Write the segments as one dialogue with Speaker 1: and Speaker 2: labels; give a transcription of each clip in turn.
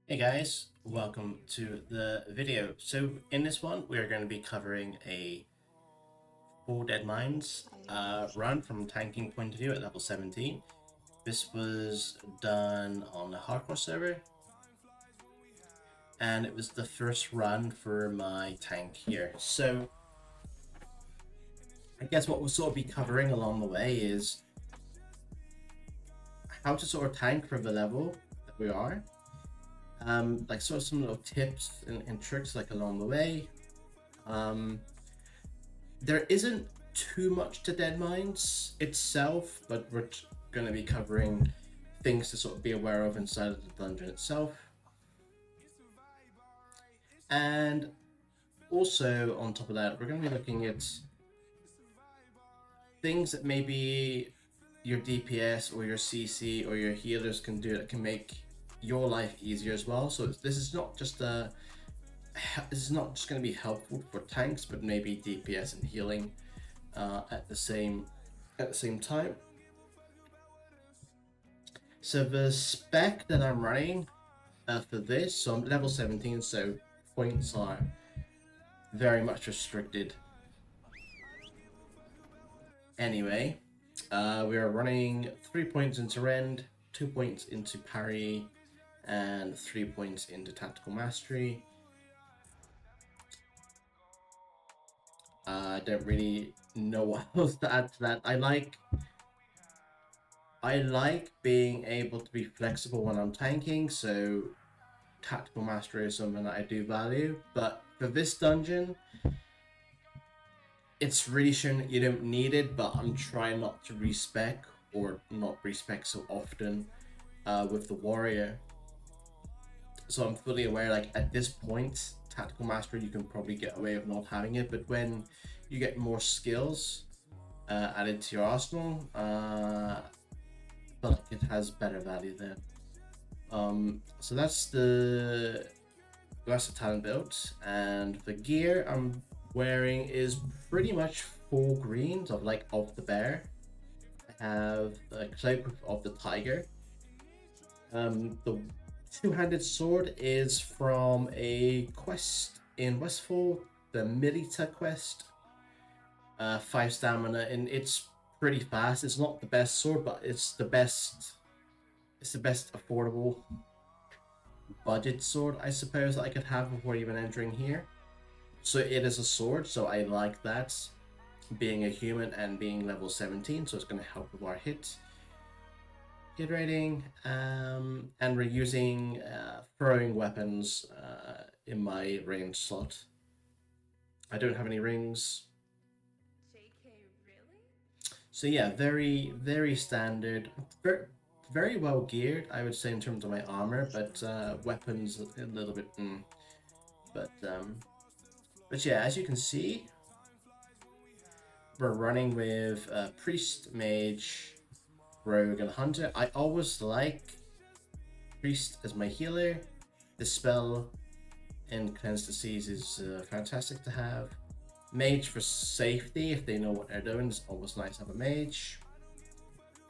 Speaker 1: Hey guys, welcome to the video. So in this one, we are going to be covering a full Deadmines run from tanking point of view at level 17. This was done on the hardcore server, and it was the first run for my tank here. So I guess what we'll sort of be covering along the way is how to sort of tank for the level that we are. Like sort of some little tips and tricks like along the way. Um, There isn't too much to Deadmines itself, but we're going to be covering things to sort of be aware of inside of the dungeon itself. And also, on top of that, we're going to be looking at things that maybe your DPS or your CC or your healers can do that can make your life easier as well. So this is not just going to be helpful for tanks, but maybe DPS and healing at the same time. So the spec that I'm running for this, so I'm level 17, so points are very much restricted. Anyway, we are running 3 points into Rend, 2 points into Parry, and 3 points into Tactical Mastery. I don't really know what else to add to that. I like being able to be flexible when I'm tanking, so tactical mastery is something that I do value. But for this dungeon, it's really shown that you don't need it, but I'm trying not to respec or not respec so often with the warrior. So I'm fully aware, like at this point, tactical mastery you can probably get away with not having it, but when you get more skills added to your arsenal, but it has better value then. So that's the talent build, and the gear I'm wearing is pretty much full greens of the bear. I have a cloak of the tiger. The two-handed sword is from a quest in Westfall, the Milita quest. 5 stamina, and it's pretty fast. It's not the best sword, but it's the best. It's the best affordable budget sword, I suppose, that I could have before even entering here. So it is a sword, so I like that. Being a human and being level 17, so it's going to help with our hit rating. And we're using throwing weapons in my range slot. I don't have any rings. So yeah, very, very standard. Very well geared, I would say, in terms of my armor, but weapons a little bit. But but yeah, as you can see, we're running with priest, mage, rogue, and hunter. I always like priest as my healer. Dispel and cleanse disease is fantastic to have. Mage for safety, if they know what they're doing, it's always nice to have a mage.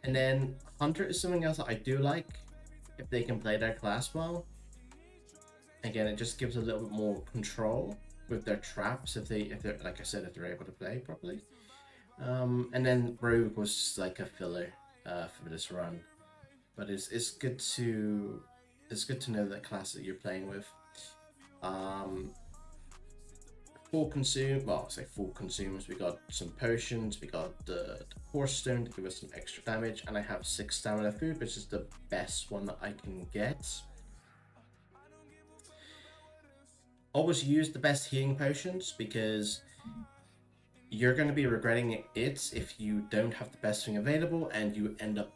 Speaker 1: And then hunter is something else that I do like if they can play their class well. Again, it just gives a little bit more control with their traps if they're like I said, if they're able to play properly. And then rogue was just like a filler for this run, but it's good to know that class that you're playing with. Um, full consume. Well, say full consumes. We got some potions. We got the horse stone to give us some extra damage, and I have 6 stamina food, which is the best one that I can get. Always use the best healing potions because you're going to be regretting it if you don't have the best thing available and you end up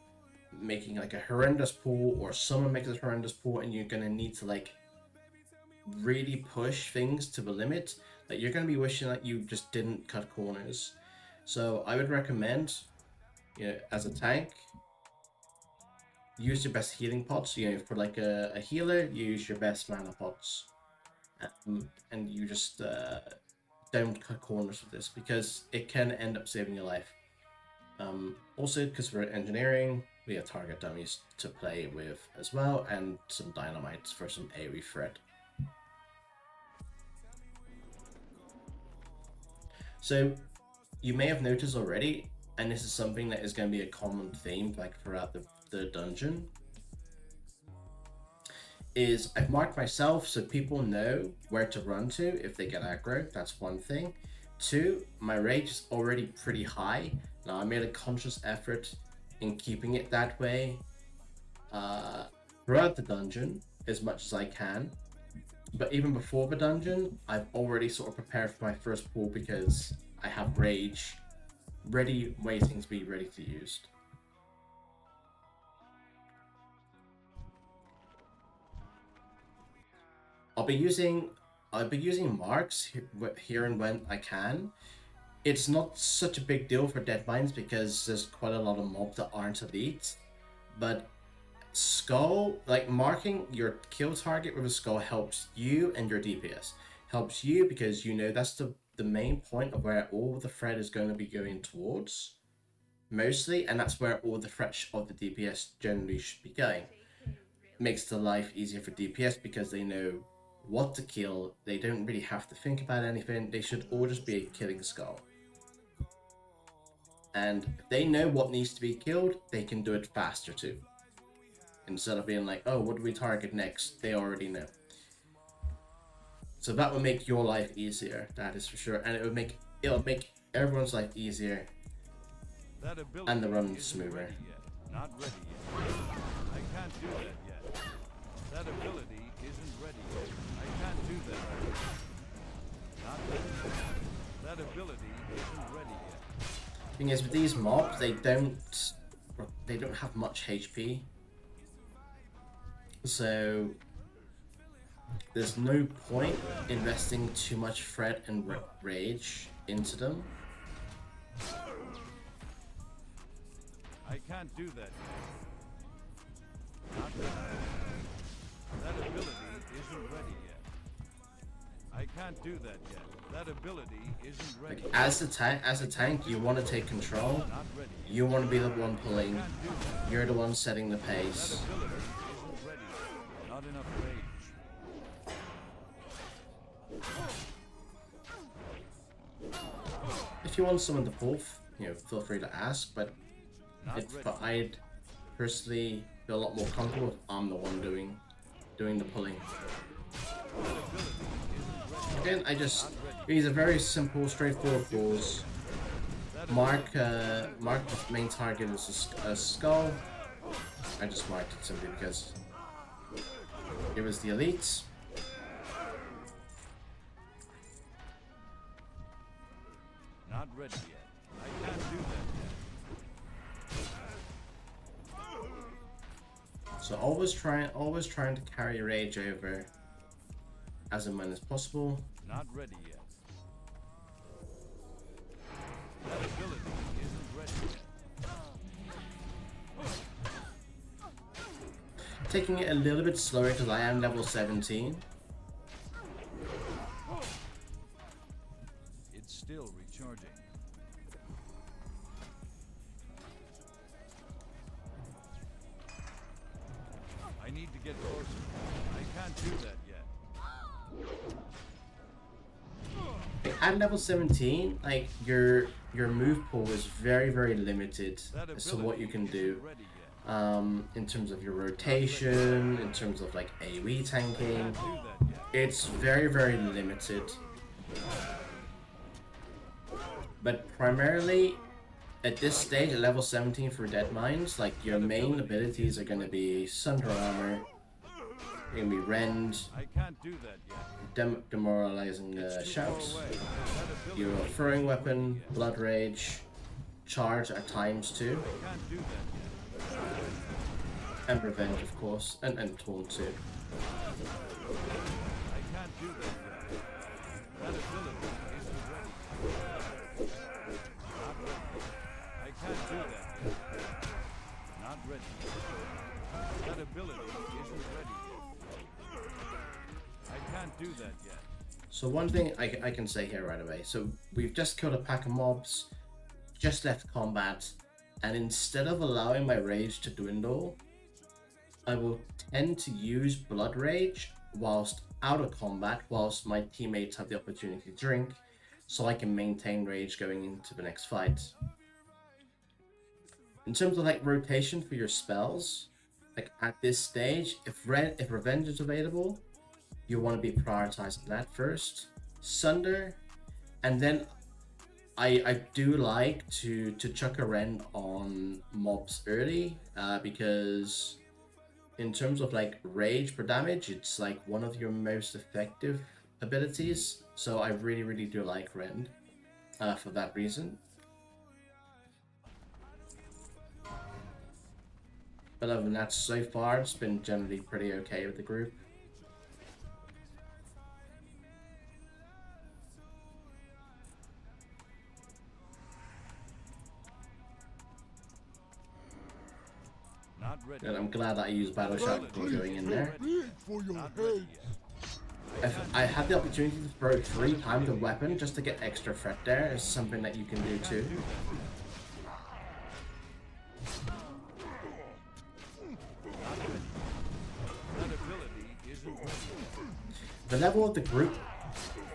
Speaker 1: making like a horrendous pool, or someone makes a horrendous pool, and you're going to need to like really push things to the limit that you're going to be wishing that you just didn't cut corners. So I would recommend, as a tank, use your best healing pots. For like a healer, use your best mana pots. And you just don't cut corners with this because it can end up saving your life. Also, because we're engineering, we have target dummies to play with as well, and some dynamites for some AoE threat. So you may have noticed already, and this is something that is going to be a common theme like throughout the dungeon, is I've marked myself so people know where to run to if they get aggro. That's one thing. Two, my rage is already pretty high. Now I made a conscious effort in keeping it that way throughout the dungeon as much as I can. But even before the dungeon, I've already sort of prepared for my first pull because I have rage ready, waiting to be ready to use. I'll be using marks here and when I can. It's not such a big deal for Deadmines because there's quite a lot of mobs that aren't elite, but skull, like marking your kill target with a skull, helps you and your DPS. Helps you because you know that's the main point of where all the threat is going to be going towards, mostly, and that's where all the threat of the DPS generally should be going. Makes the life easier for DPS because they know what to kill. They don't really have to think about anything. They should all just be killing skull. And if they know what needs to be killed, they can do it faster too. Instead of being like, oh, what do we target next? They already know. So that will make your life easier, that is for sure. And it'll make everyone's life easier and the run smoother.
Speaker 2: Not ready yet. I can't do that yet. That ability isn't ready yet. I can't do that. Not ready yet. That ability isn't ready yet.
Speaker 1: Thing is, with these mobs, they don't have much HP. So there's no point investing too much threat and rage into them.
Speaker 2: I can't do that yet. Not ready yet. That ability isn't ready yet. I can't do that yet. That ability isn't ready.
Speaker 1: Like, as a tank, you want to take control. You want to be the one pulling. You're the one setting the pace.
Speaker 2: That ability isn't ready yet. Not enough rage.
Speaker 1: If you want someone to pull, feel free to ask. But I'd personally feel a lot more comfortable if I'm the one doing the pulling. Again, these are very simple, straightforward pulls. Mark the main target as a skull. I just marked it simply because it was the elites.
Speaker 2: Not ready yet. I can't do that yet.
Speaker 1: So always trying to carry rage over as and when as possible.
Speaker 2: Not ready yet. That ability isn't ready yet.
Speaker 1: Taking it a little bit slower because I am level 17.
Speaker 2: It's still recharging. I need to get closer. I can't do that yet.
Speaker 1: At level 17, like your move pool is very, very limited as to what you can do. In terms of your rotation, in terms of like AoE tanking, it's very, very limited. But primarily, at this stage, at level 17 for Deadmines, like your main abilities are going to be Sunder Armor, going to be Rend, Demoralizing Shouts, your Throwing Weapon, Blood Rage, Charge at times too, and Revenge of course, and Taunt too.
Speaker 2: I can't do that yet. That ability isn't ready. I can't do that yet. Not ready. That ability isn't ready yet. I can't do that yet.
Speaker 1: So one thing I can say here right away. So we've just killed a pack of mobs, just left combat. and instead of allowing my rage to dwindle, I will tend to use blood rage whilst out of combat, whilst my teammates have the opportunity to drink, so I can maintain rage going into the next fight. In terms of like rotation for your spells, like at this stage, if revenge is available, you want to be prioritizing that first. Sunder, and then I do like to chuck a rend on mobs early, because in terms of like rage per damage, it's like one of your most effective abilities. So I really do like rend for that reason. But other than that, so far it's been generally pretty okay with the group.
Speaker 2: Not ready.
Speaker 1: And I'm glad that I used Battle Shout before going in there.
Speaker 2: Not ready yet.
Speaker 1: If I had the opportunity to throw 3 times the weapon just to get extra threat there, is something that you can do too.
Speaker 2: That ability isn't ready.
Speaker 1: The level of the group,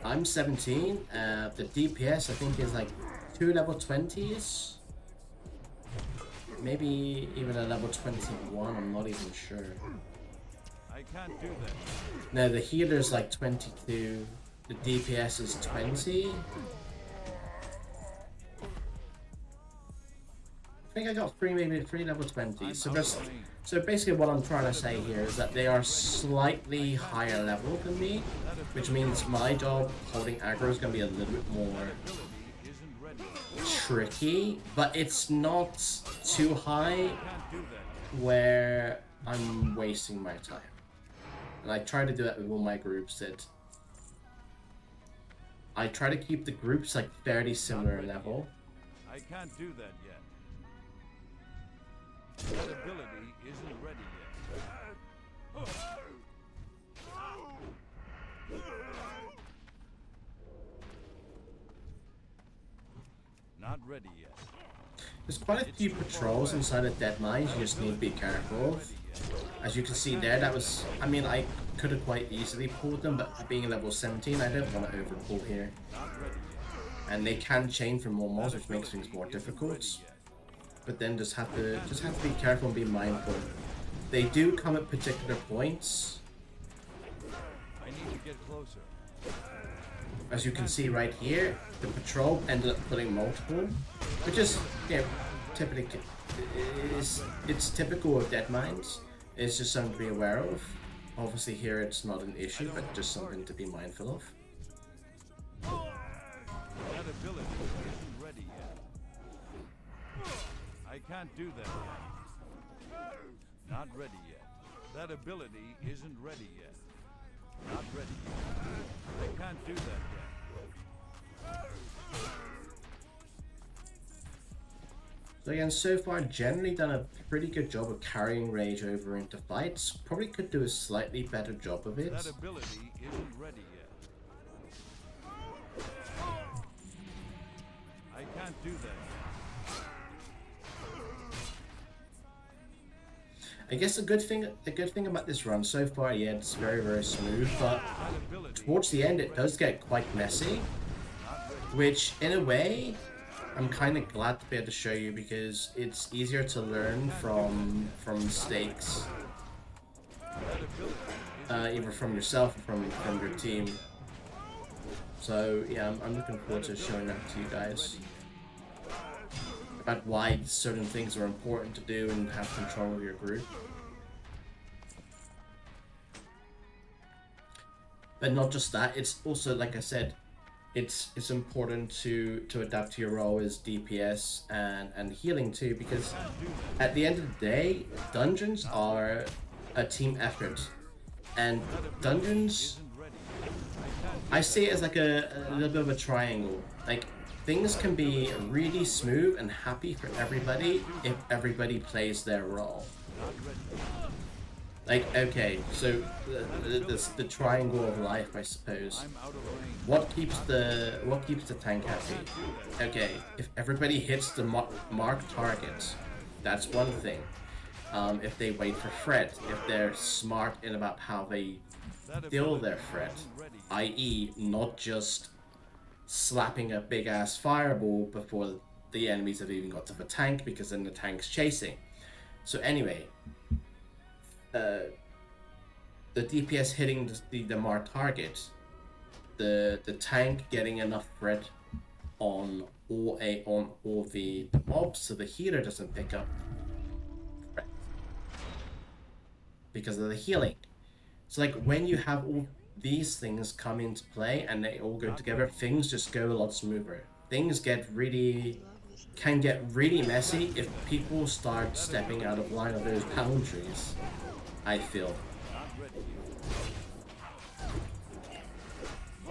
Speaker 1: I'm 17. The DPS I think is like 2 level 20s. Maybe even a level 21, I'm not even sure.
Speaker 2: I can't do that.
Speaker 1: No, the healer's like 22. The DPS is 20. I think I got maybe 3 level 20s. So basically what I'm trying to say here is that they are slightly higher level than me, which means my job holding aggro is going to be a little bit more tricky, but it's not too high where I'm wasting my time. And I try to do that with all my groups, that I try to keep the groups like fairly similar in level.
Speaker 2: I can't do that yet. That ability isn't ready yet. Not ready yet.
Speaker 1: There's quite a few patrols inside of Deadmines you just need to be careful of. As you can see there, that was, I mean, I could have quite easily pulled them, but being level 17, I don't want to overpull here. And they can chain for more mobs, which makes things more difficult. But then just have to be careful and be mindful. They do come at particular points.
Speaker 2: I need to get closer.
Speaker 1: As you can see right here, the patrol ended up putting multiple, which is, yeah, typically it's typical of Deadmines. It's just something to be aware of. Obviously here it's not an issue, but just something to be mindful of.
Speaker 2: That ability isn't ready yet. I can't do that yet. Not ready yet. That ability isn't ready yet. Not ready yet. I can't do that yet.
Speaker 1: So again, so far generally done a pretty good job of carrying rage over into fights. Probably could do a slightly better job of it.
Speaker 2: That ability isn't ready yet. I can't do that yet.
Speaker 1: I guess the good thing about this run so far, yeah, it's very smooth, but towards the end it does get quite messy, which in a way I'm kind of glad to be able to show you, because it's easier to learn from mistakes, either from yourself or from your team. So yeah, I'm looking forward to showing that to you guys about why certain things are important to do and have control of your group. But not just that, it's also, like I said, it's important to adapt to your role as DPS and healing too, because at the end of the day, dungeons are a team effort, and dungeons, I see it as like a little bit of a triangle. Like, things can be really smooth and happy for everybody if everybody plays their role. Like, okay, so the triangle of life, I suppose.
Speaker 2: I'm out of range.
Speaker 1: What keeps the tank happy? Okay, if everybody hits the marked targets, that's one thing. If they wait for threat, if they're smart in about how they deal their threat, i.e., not just slapping a big ass fireball before the enemies have even got to the tank, because then the tank's chasing. So anyway, the DPS hitting the marked target, the tank getting enough threat on all the mobs, so the healer doesn't pick up threat because of the healing. So like when you have all these things come into play and they all go together, things just go a lot smoother. Things can get really messy if people start stepping out of line of those boundaries, I feel.
Speaker 2: Not ready yet. I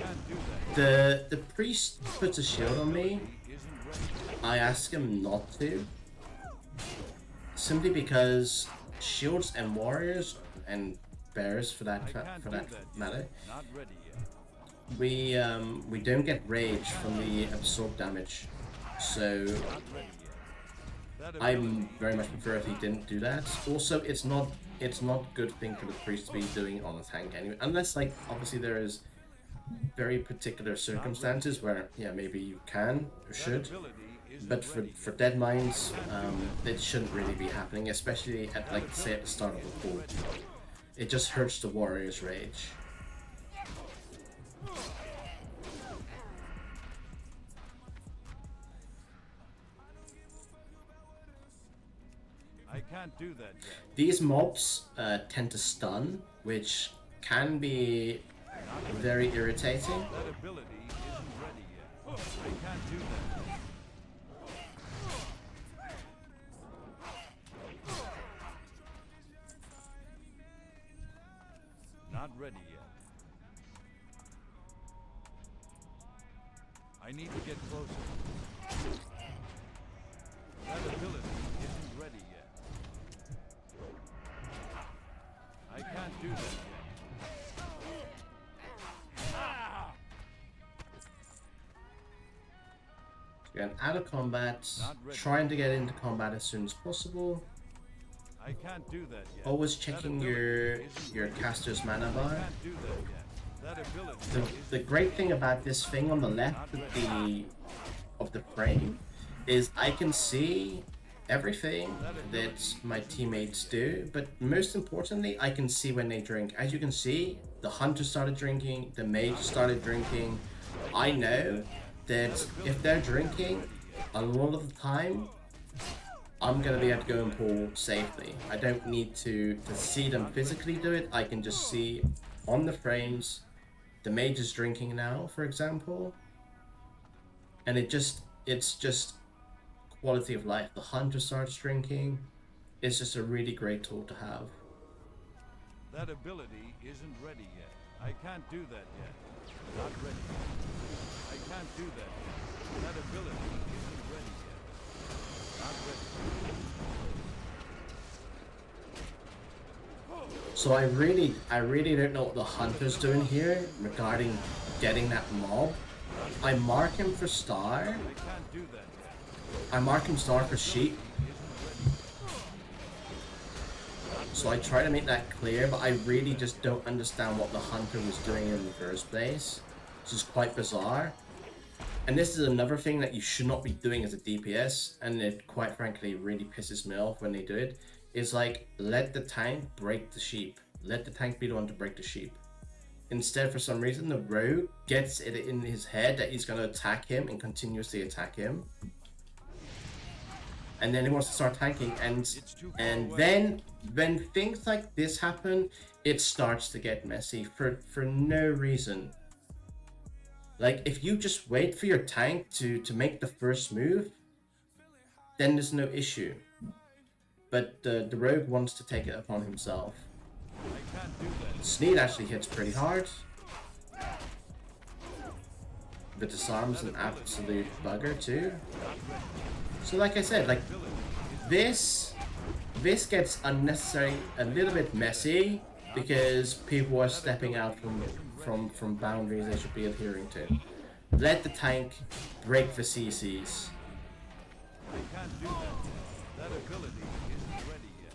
Speaker 2: can't do that.
Speaker 1: The priest puts a shield on me.
Speaker 2: Isn't ready.
Speaker 1: I ask him not to, simply because shields and warriors and bears for that matter,
Speaker 2: Not ready yet.
Speaker 1: we don't get rage from the absorb damage, so
Speaker 2: Not ready yet. That
Speaker 1: I
Speaker 2: ability
Speaker 1: very much prefer if he didn't do that. Also, it's not good thing for the priest to be doing on a tank anyway, unless like obviously there is very particular circumstances where yeah maybe you can or should.
Speaker 2: ability isn't
Speaker 1: But for Deadmines, it shouldn't really be happening, especially at like say at the start of the pool. It just hurts the warrior's rage.
Speaker 2: I can't do that yet.
Speaker 1: These mobs tend to stun, which can be very irritating.
Speaker 2: That ability isn't ready yet. I can't do that yet. Not ready yet. I need to get closer. That ability isn't ready yet. I can't do that yet.
Speaker 1: Again, out of combat, trying to get into combat as soon as possible.
Speaker 2: I can't do that yet.
Speaker 1: Always checking your caster's mana bar.
Speaker 2: Can't do that yet. That ability
Speaker 1: The great thing about this thing on the left of the frame is I can see everything that my teammates do, but most importantly, I can see when they drink. As you can see, the hunter started drinking, the mage started drinking. I know that if they're drinking, a lot of the time, I'm gonna be able to go and pull safely. I don't need to see them physically do it. I can just see on the frames, the mage is drinking now, for example, and it's just quality of life. The hunter starts drinking. It's just a really great tool to have.
Speaker 2: That ability isn't ready yet. I can't do that yet. Not ready. I can't do that yet. That ability isn't ready yet. Not ready.
Speaker 1: So I really don't know what the hunter's doing here regarding getting that mob. I mark him for star.
Speaker 2: I can't do that yet.
Speaker 1: I mark him star for sheep. So I try to make that clear, but I really just don't understand what the hunter was doing in the first place. This is quite bizarre. And this is another thing that you should not be doing as a DPS, and it quite frankly really pisses me off when they do it, is like, let the tank break the sheep. Let the tank be the one to break the sheep. Instead, for some reason, the rogue gets it in his head that he's going to attack him and continuously attack him. And then he wants to start tanking, and then when things like this happen, it starts to get messy for no reason. Like, if you just wait for your tank to make the first move, then there's no issue. But the rogue wants to take it upon himself.
Speaker 2: I can't do that.
Speaker 1: Sneed actually hits pretty hard. The disarm's an absolute bugger too. So like I said, like this this gets unnecessary, a little bit messy, because people are stepping out from boundaries they should be adhering to. Let the tank break the CCs.
Speaker 2: I can't do that yet. That ability isn't ready yet.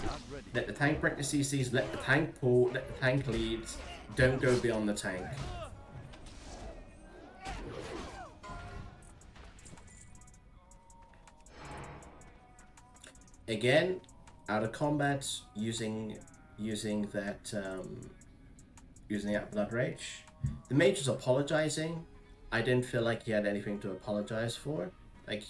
Speaker 2: Not ready.
Speaker 1: Let the tank break the CCs, let the tank pull, let the tank lead. Don't go beyond the tank. Again, out of combat, using that blood rage. The mage was apologizing. I didn't feel like he had anything to apologize for. Like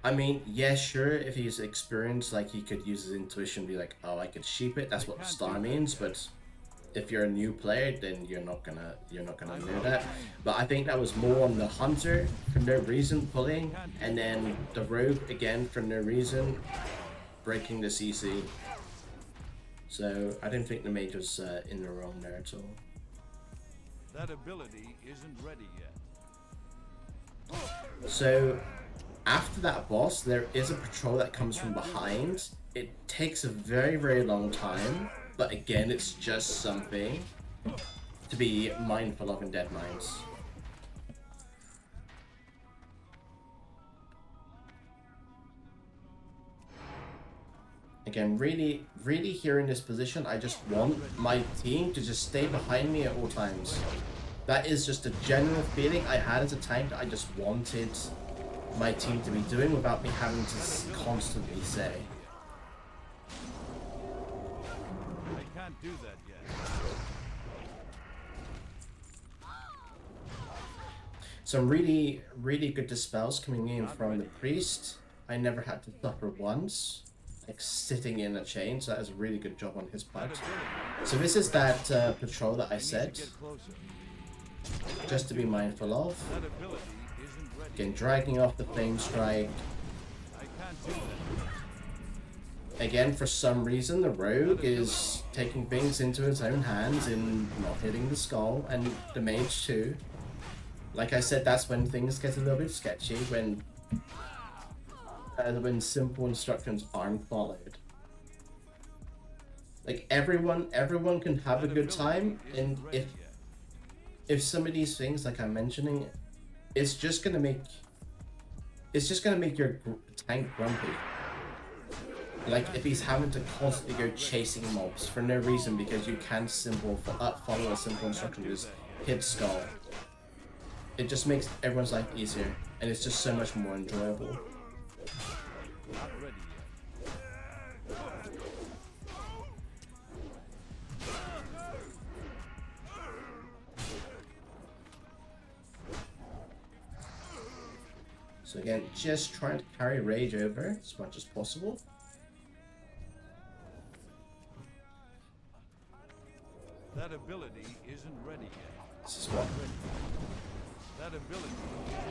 Speaker 1: I mean, yeah, sure, if he's experienced, like he could use his intuition, be like, oh, I could sheep it. That's what the star means. But if you're a new player, then you're not gonna know that. But I think that was more on the hunter for no reason pulling, and then the rogue again for no reason breaking the CC. So I didn't think the mage was in the wrong there at all.
Speaker 2: That ability isn't ready yet.
Speaker 1: So after that boss, there is a patrol that comes from behind. It takes a very, very long time, but again, it's just something to be mindful of in Deadmines. Again, really, really here in this position, I just want my team to just stay behind me at all times. That is just a general feeling I had as a tank that I just wanted my team to be doing without me having to constantly say.
Speaker 2: I can't do that yet.
Speaker 1: Some really, really good dispels coming in from the priest. I never had to suffer once. Like sitting in a chain, so that is a really good job on his part. So this is that patrol that I said, just to be mindful of. Again, dragging off the flame strike. Again, for some reason, the rogue is taking things into his own hands and not hitting the skull, and the mage too. Like I said, that's when things get a little bit sketchy, when simple instructions aren't followed. Like everyone can have a good time, and if some of these things, like I'm mentioning, it's just gonna make your tank grumpy. Like if he's having to constantly go chasing mobs for no reason because you can't follow a simple instruction, just hit skull. It just makes everyone's life easier, and it's just so much more enjoyable.
Speaker 2: Not ready yet.
Speaker 1: So again, just trying to carry rage over as much as possible.
Speaker 2: That ability isn't ready yet.
Speaker 1: This is what.
Speaker 2: That ability.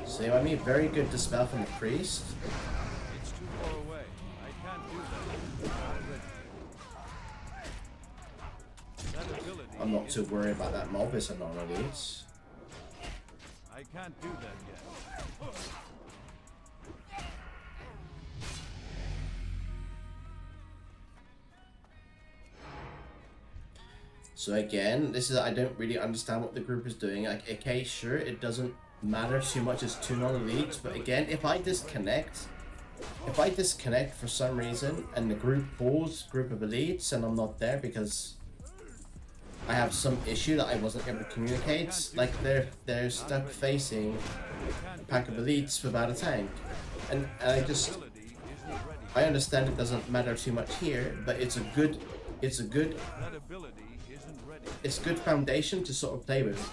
Speaker 1: So I mean, very good dispel from the priest.
Speaker 2: It's too far away. I can't do that. Not ready. That ability.
Speaker 1: I'm not too worried about that mob. It's a non-elite.
Speaker 2: I can't do that yet.
Speaker 1: So again, this is, I don't really understand what the group is doing. Like, okay, sure, it doesn't matter too much, it's two non-elites, but again, if I disconnect for some reason, and the group pulls group of elites, and I'm not there because I have some issue that I wasn't able to communicate, like they're stuck facing a pack of elites without a tank. And I understand it doesn't matter too much here, but it's good foundation to sort of play with.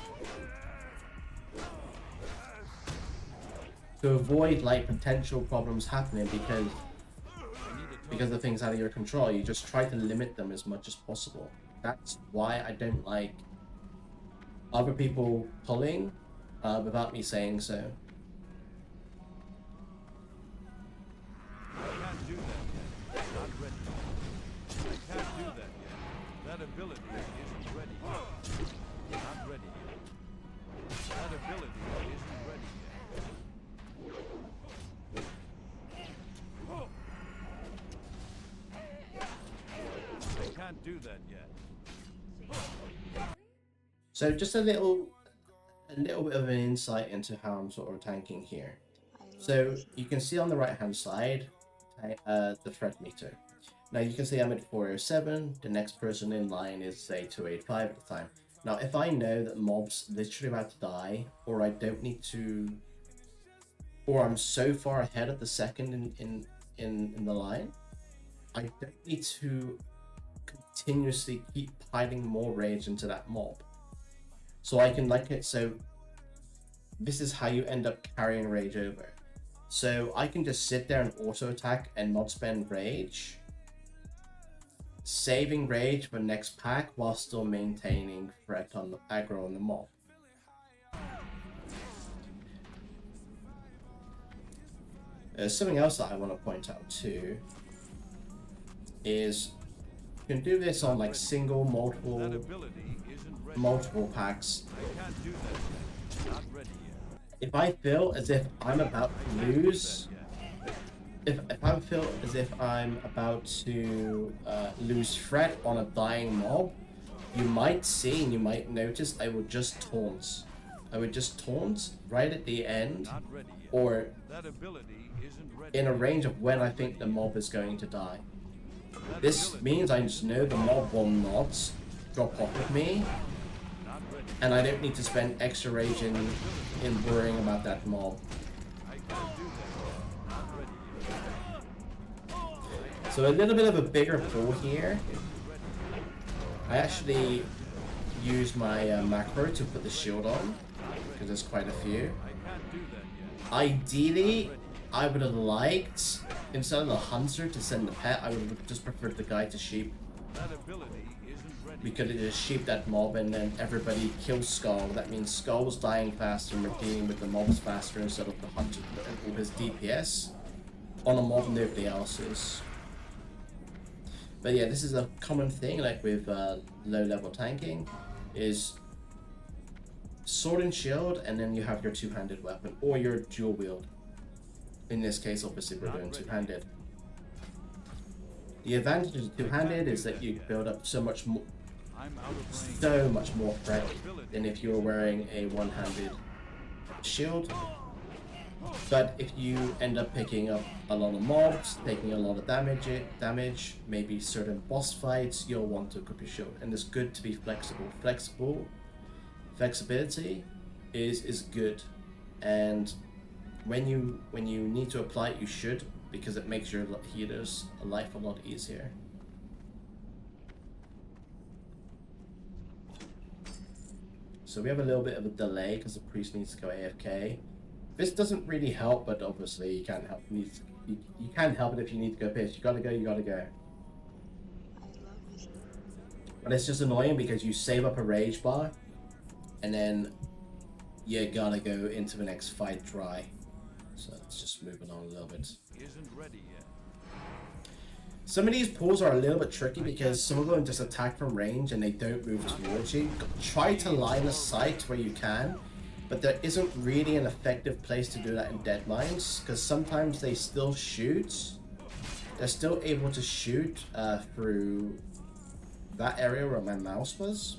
Speaker 1: To avoid like potential problems happening because of things out of your control, you just try to limit them as much as possible. That's why I don't like other people pulling without me saying so.
Speaker 2: I can't do that yet. Not ready. I can't do that yet. That ability isn't ready yet. Not ready yet. That ability isn't ready yet. can't do that yet.
Speaker 1: So just a little bit of an insight into how I'm sort of tanking here. So you can see on the right hand side the threat meter. Now you can see I'm at 407, the next person in line is say 285 at the time. Now if I know that mob's literally about to die, or I don't need to, or I'm so far ahead of the second in the line, I don't need to continuously keep piling more rage into that mob. So I can so this is how you end up carrying rage over. So I can just sit there and auto attack and not spend rage, saving rage for next pack while still maintaining threat on the aggro on the mob. Something else that I want to point out too is you can do this on like single, multiple packs.
Speaker 2: I can't do that yet. Not ready yet.
Speaker 1: If I feel as if I'm about to lose, if I feel as if I'm about to lose threat on a dying mob, you might see and you might notice I would just taunt. I would just taunt right at the end, or in a range of when I think the mob is going to die. This means I just know the mob will not drop off of me, and I don't need to spend extra rage in worrying about that mob. So a little bit of a bigger pool here. I actually use my macro to put the shield on, because there's quite a few. Ideally, I would have liked, instead of the hunter to send the pet, I would have just preferred the guy to sheep. We could have just sheep that mob and then everybody kills Skull. That means Skull was dying faster and we're dealing with the mobs faster instead of the hunter with his DPS on a mob nobody else is. But yeah, this is a common thing, like with low level tanking, is sword and shield, and then you have your two-handed weapon, or your dual wield. In this case, obviously, we're doing two-handed. The advantage of two-handed is that you build up so much more threat than if you were wearing a one-handed shield. But if you end up picking up a lot of mobs, taking a lot of damage, maybe certain boss fights, you'll want to equip your shield. And it's good to be flexible. Flexibility is good, and when you need to apply it, you should, because it makes your healers' life a lot easier. So we have a little bit of a delay because the priest needs to go AFK. This doesn't really help, but obviously you can't help. You can't help it if you need to go piss. You gotta go. You gotta go. But it's just annoying because you save up a rage bar, and then you gotta go into the next fight dry. So let's just move it on a little bit.
Speaker 2: Isn't ready yet.
Speaker 1: Some of these pulls are a little bit tricky because some of them just attack from range and they don't move towards you. Try to line a sight where you can, but there isn't really an effective place to do that in Deadmines, because sometimes they still shoot. They're still able to shoot through that area where my mouse was.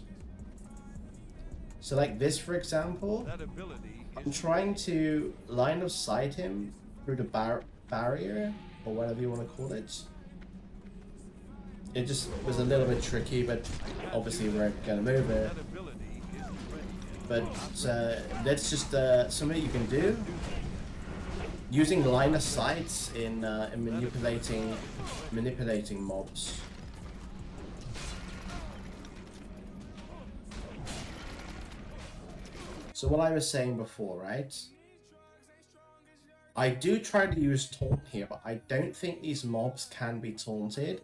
Speaker 1: So like this, for example, I'm trying to line of sight him through the barrier, or whatever you want to call it. It just was a little bit tricky, but obviously we're gonna move it. But that's just something you can do. Using line of sights in manipulating mobs. So what I was saying before, right? I do try to use taunt here, but I don't think these mobs can be taunted.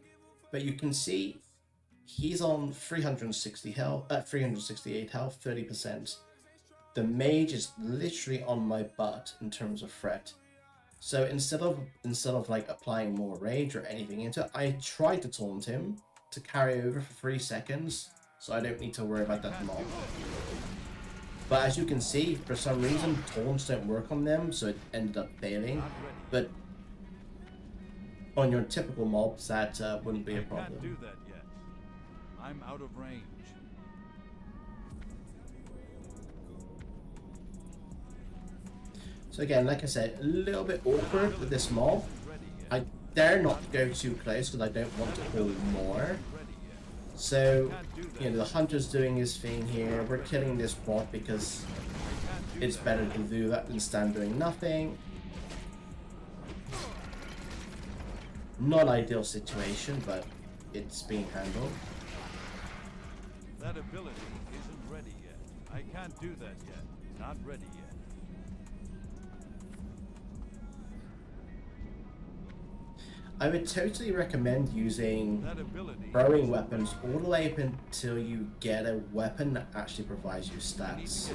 Speaker 1: But you can see he's on 360 health, 368 health, 30%. The mage is literally on my butt in terms of threat. So instead of like applying more rage or anything into it, I tried to taunt him to carry over for 3 seconds, so I don't need to worry about that mob. But as you can see, for some reason, taunts don't work on them, so it ended up failing. But on your typical mobs, that wouldn't be a problem.
Speaker 2: Can't do that yet. I'm out of range.
Speaker 1: So again, like I said, a little bit awkward with this mob. I dare not go too close because I don't want to pull more. So, you know, the hunter's doing his thing here. We're killing this bot because it's better to do that than stand doing nothing. Not ideal situation, but it's being handled.
Speaker 2: That ability isn't ready yet. I can't do that yet. Not ready yet.
Speaker 1: I would totally recommend using throwing weapons all the way up until you get a weapon that actually provides you stats.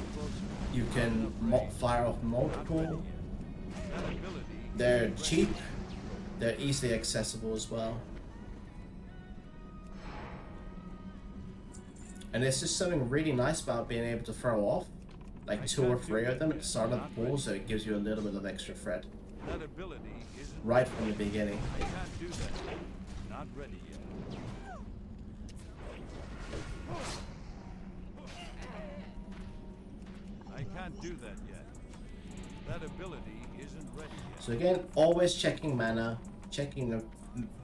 Speaker 1: You can fire off multiple. They're cheap. They're easily accessible as well. And it's just something really nice about being able to throw off like 2 or 3 of them at the start of the pool, so it gives you a little bit of extra threat.
Speaker 2: That ability isn't
Speaker 1: right from the beginning.
Speaker 2: I can't do that. Not ready yet. I can't do that yet. That ability isn't ready yet.
Speaker 1: So again, always checking mana, checking the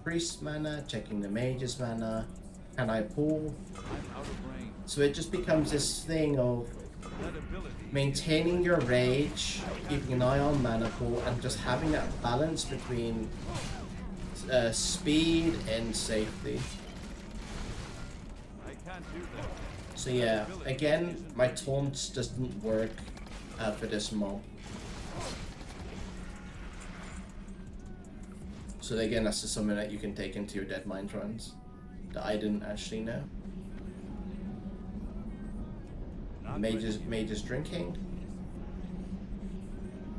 Speaker 1: priest's mana, checking the mage's mana. Can I pull?
Speaker 2: I'm out of range.
Speaker 1: So it just becomes this thing of maintaining your rage, keeping an eye on mana pool, and just having that balance between speed and safety.
Speaker 2: I can't do that.
Speaker 1: So yeah, again, my taunts doesn't work for this mob. So again, that's just something that you can take into your Deadmines runs that I didn't actually know. Mage's drinking.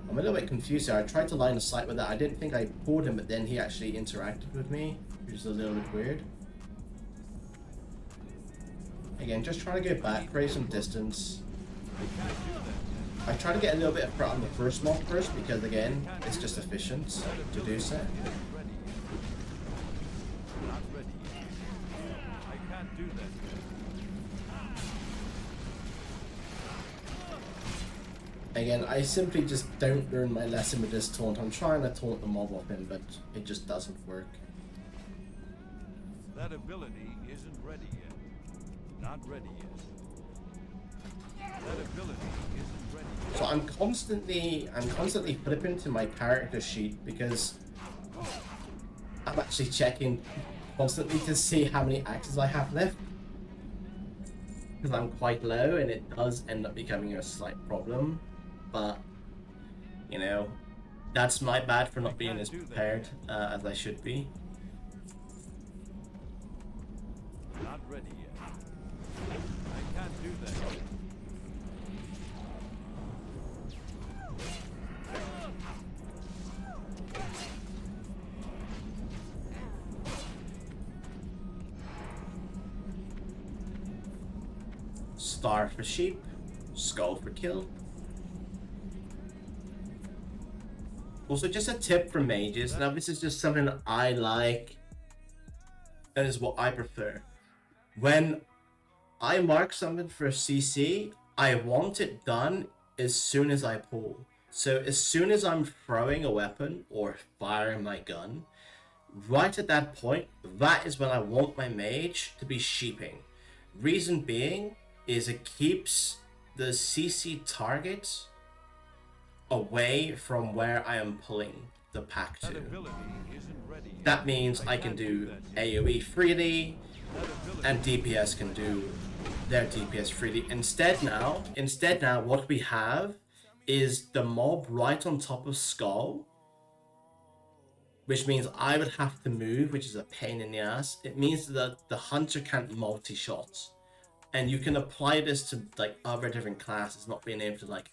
Speaker 1: I'm a little bit confused here. I tried to line of sight with that. I didn't think I pulled him, but then he actually interacted with me, which is a little bit weird. Again, just trying to go back, create some distance. I try to get a little bit of threat on the first mob first, because again, it's just efficient to do so.
Speaker 2: I can't do that.
Speaker 1: Again, I simply just don't learn my lesson with this taunt. I'm trying to taunt the mob off him, but it just doesn't work.
Speaker 2: That ability isn't ready yet. Not ready yet. That ability isn't ready yet.
Speaker 1: So I'm constantly flipping to my character sheet because I'm actually checking constantly to see how many axes I have left. Because I'm quite low and it does end up becoming a slight problem. But, you know, that's my bad for not being as prepared as I should be.
Speaker 2: Not ready yet. I can't do that yet.
Speaker 1: Star for sheep, skull for kill. Also, just a tip for mages. Now, this is just something that I like. That is what I prefer. When I mark something for CC, I want it done as soon as I pull. So as soon as I'm throwing a weapon or firing my gun, right at that point, that is when I want my mage to be sheeping. Reason being is it keeps the CC target away from where I am pulling the pack to. That means I can do AoE freely, and DPS can do their DPS freely. Instead now, what we have is the mob right on top of Skull, which means I would have to move, which is a pain in the ass. It means that the hunter can't multi-shot. And you can apply this to like other different classes, not being able to like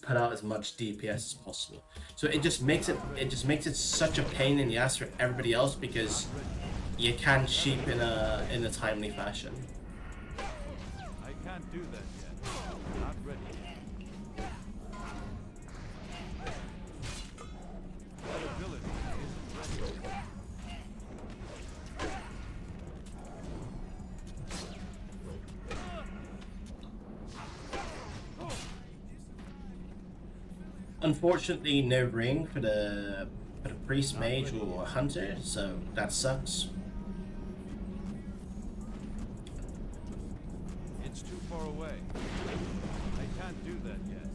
Speaker 1: put out as much DPS as possible. So it just makes it such a pain in the ass for everybody else because you can't sheep in a timely fashion.
Speaker 2: I can't do that yet. Not ready yet. That ability isn't ready yet.
Speaker 1: unfortunately no ring for the priest, mage, or hunter, so that sucks.
Speaker 2: It's too far away. I can't do that yet.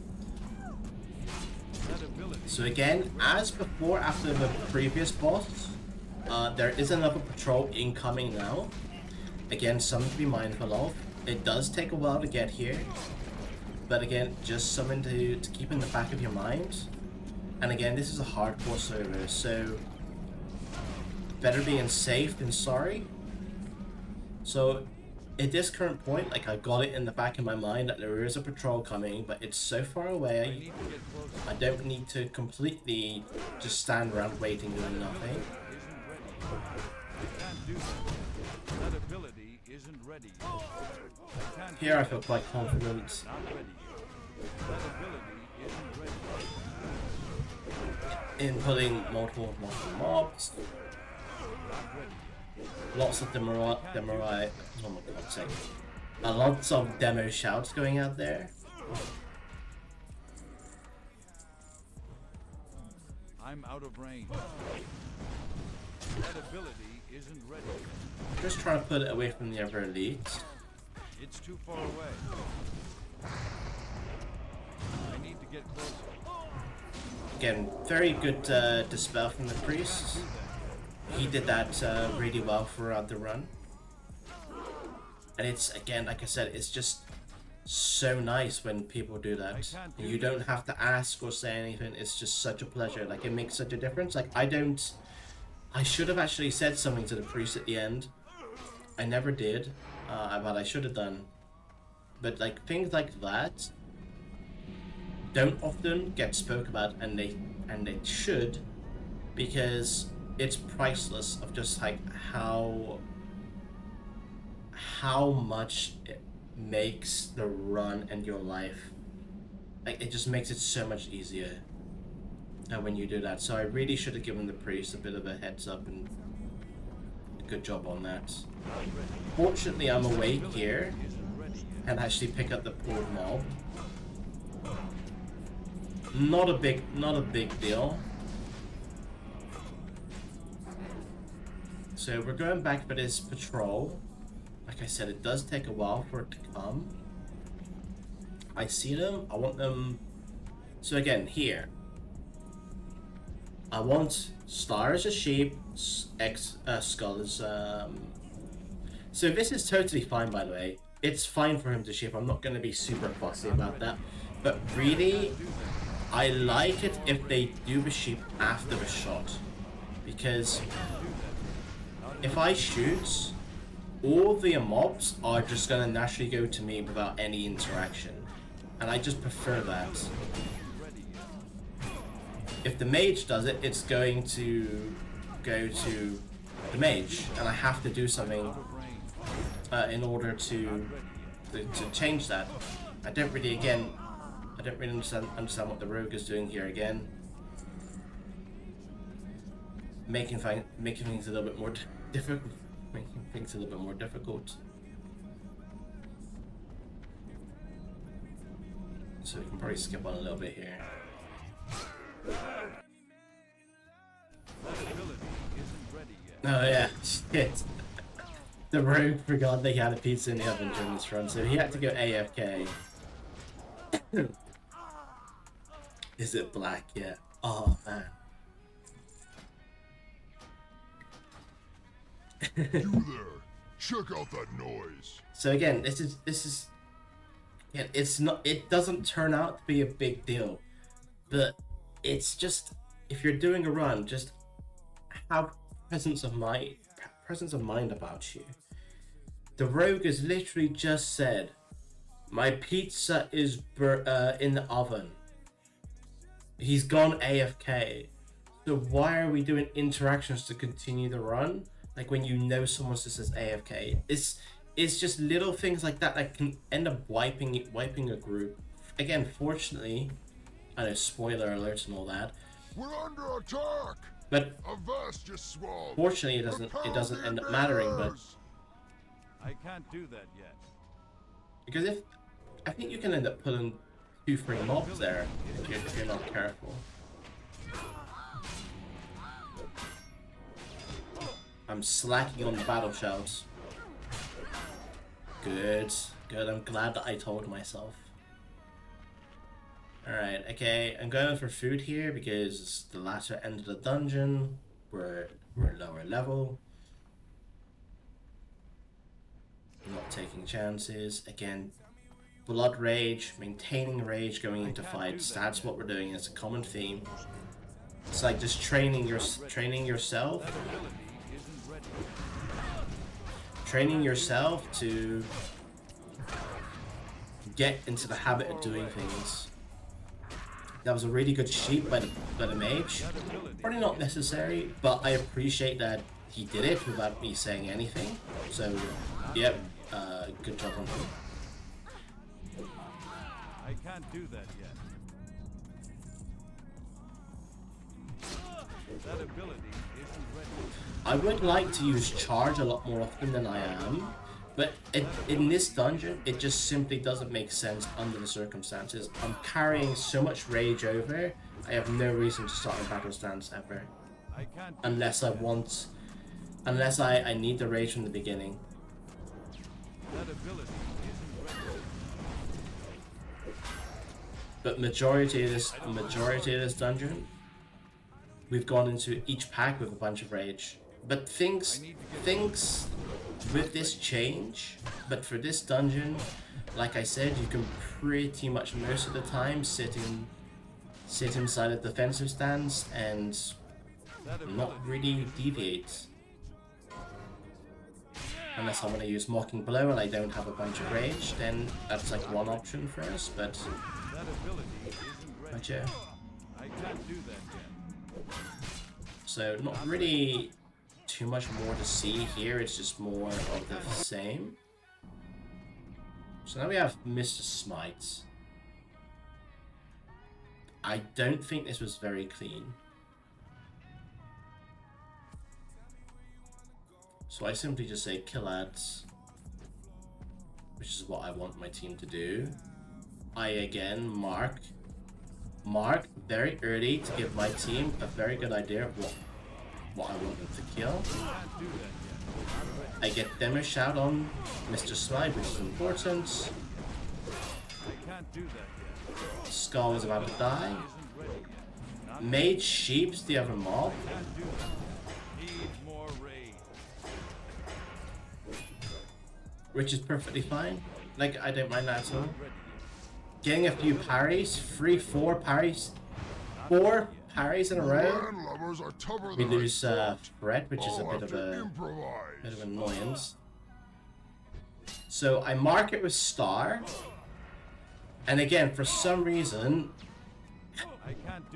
Speaker 2: That ability.
Speaker 1: So again, as before, after the previous boss, there is another patrol incoming now. Again, something to be mindful of. It does take a while to get here, but again, just something to keep in the back of your mind. And again, this is a hardcore server, so better being safe than sorry. So at this current point, like, I got it in the back of my mind that there is a patrol coming, but it's so far away. I don't need to completely just stand around waiting doing nothing.
Speaker 2: I can't do that. That ability isn't ready yet. I can't
Speaker 1: Here I feel quite confident.
Speaker 2: Not ready yet. That ability isn't ready yet.
Speaker 1: In putting multiple mobs. Lots of oh my god's sake. Lots of demo shouts going out there.
Speaker 2: I'm out of range. That ability isn't ready yet.
Speaker 1: Just trying to put it away from the other elites.
Speaker 2: It's too far away. I need to get closer.
Speaker 1: Again, very good dispel from the priest. He did that really well throughout the run. And it's, again, like I said, it's just so nice when people do that. And you don't have to ask or say anything. It's just such a pleasure. Like, it makes such a difference. Like, I should have actually said something to the priest at the end. I never did, but I should have done. But like, things like that don't often get spoke about, and they should, because it's priceless of just like how much it makes the run and your life. Like, it just makes it so much easier when you do that. So I really should have given the priest a bit of a heads up, and good job on that. Fortunately, I'm awake here and actually pick up the poor mob. Not a big deal. So we're going back for this patrol. Like I said, it does take a while for it to come. I see them. I want them. So again, here, I want star as a sheep, skull as So this is totally fine, by the way. It's fine for him to sheep. I'm not going to be super fussy about that. But really, I like it if they do the sheep after the shot, because if I shoot, all the mobs are just going to naturally go to me without any interaction, and I just prefer that. If the mage does it, it's going to go to the mage, and I have to do something in order to change that. I don't really understand what the rogue is doing here again. Making things a little bit more difficult. Making things a little bit more difficult. So we can probably skip on a little bit here. Oh yeah, shit. The rogue forgot they had a pizza in the oven during this run, so he had to go AFK. Is it black yet? Oh man.
Speaker 3: You there! Check out that noise.
Speaker 1: So again, this is again, it doesn't turn out to be a big deal, but it's just, if you're doing a run, just have presence of mind about you. The rogue has literally just said, "My pizza is in the oven." He's gone AFK. So why are we doing interactions to continue the run? Like, when you know someone just says AFK, it's just little things like that that can end up wiping a group. Again, fortunately, I know, spoiler alerts and all that.
Speaker 3: We're under attack.
Speaker 1: But
Speaker 3: Avast your swab.
Speaker 1: fortunately, it doesn't end up mattering. But
Speaker 2: I can't do that yet.
Speaker 1: because I think you can end up pulling 2 free mobs there if you're not careful. I'm slacking on the battle shouts. Good, good. I'm glad that I told myself. Alright, okay, I'm going for food here because it's the latter end of the dungeon. We're lower level. Not taking chances. Again, blood rage, maintaining rage going into fights. That's what we're doing. It's a common theme. It's like just training yourself. Training yourself to get into the habit of doing things. That was a really good sheep by the mage. Probably not necessary, but I appreciate that he did it without me saying anything. So, yep, good job on him.
Speaker 2: I can't do that yet. That ability isn't ready.
Speaker 1: I would like to use charge a lot more often than I am, but in this dungeon, it just simply doesn't make sense under the circumstances. I'm carrying so much rage over, I have no reason to start a battle stance ever. Unless I want... Unless I need the rage from the beginning.
Speaker 2: That ability isn't ready.
Speaker 1: But majority of this dungeon, we've gone into each pack with a bunch of rage. But things with this change, but for this dungeon, like I said, you can pretty much most of the time sit inside a defensive stance and not really deviate. Unless I want to use Mocking Blow and I don't have a bunch of rage, then that's like one option for us, but...
Speaker 2: That ability isn't ready.
Speaker 1: Gotcha.
Speaker 2: I can't do that yet.
Speaker 1: So not really too much more to see here, it's just more of the same. So now we have Mr. Smite. I don't think this was very clean. So I simply just say kill ads, which is what I want my team to do. I again mark very early to give my team a very good idea of what I want them to kill. I get them a shout on Mr. Smite, which is important. Skull is about to die. Mage Sheep's the other mob. Which is perfectly fine. Like, I don't mind that at all. Getting a few parries, 4 parries in a row. We lose Fred, which is a bit of an annoyance. So I mark it with star, and again, for some reason,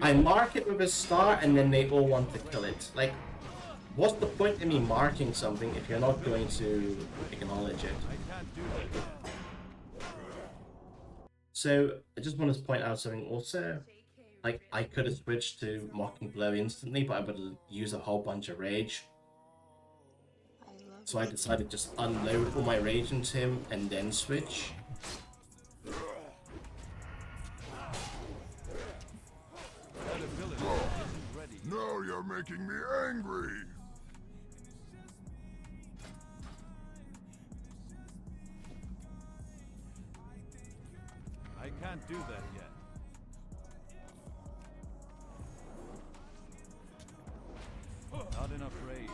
Speaker 1: I mark it with a star, and then they all want to kill it. Like, what's the point in me marking something if you're not going to acknowledge it? So I just want to point out something also. Like, I could have switched to Mocking Blow instantly, but I would use a whole bunch of rage. So I decided to just unload all my rage into him and then switch.
Speaker 3: Now you're making me angry.
Speaker 2: I can't do that yet. Not enough rage.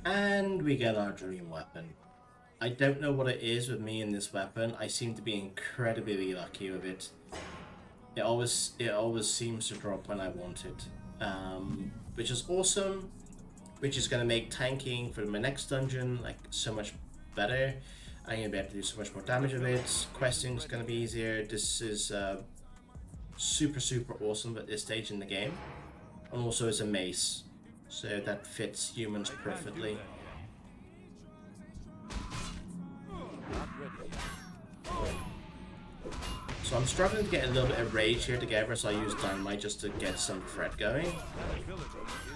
Speaker 1: And we get our dream weapon. I don't know what it is with me and this weapon. I seem to be incredibly lucky with it. It always seems to drop when I want it, which is awesome. Which is going to make tanking for my next dungeon like so much better. I'm going to be able to do so much more damage with it. Questing is going to be easier. This is super awesome at this stage in the game. And also as a mace, so that fits humans perfectly. So I'm struggling to get a little bit of rage here together, so I use Dynamite just to get some threat going.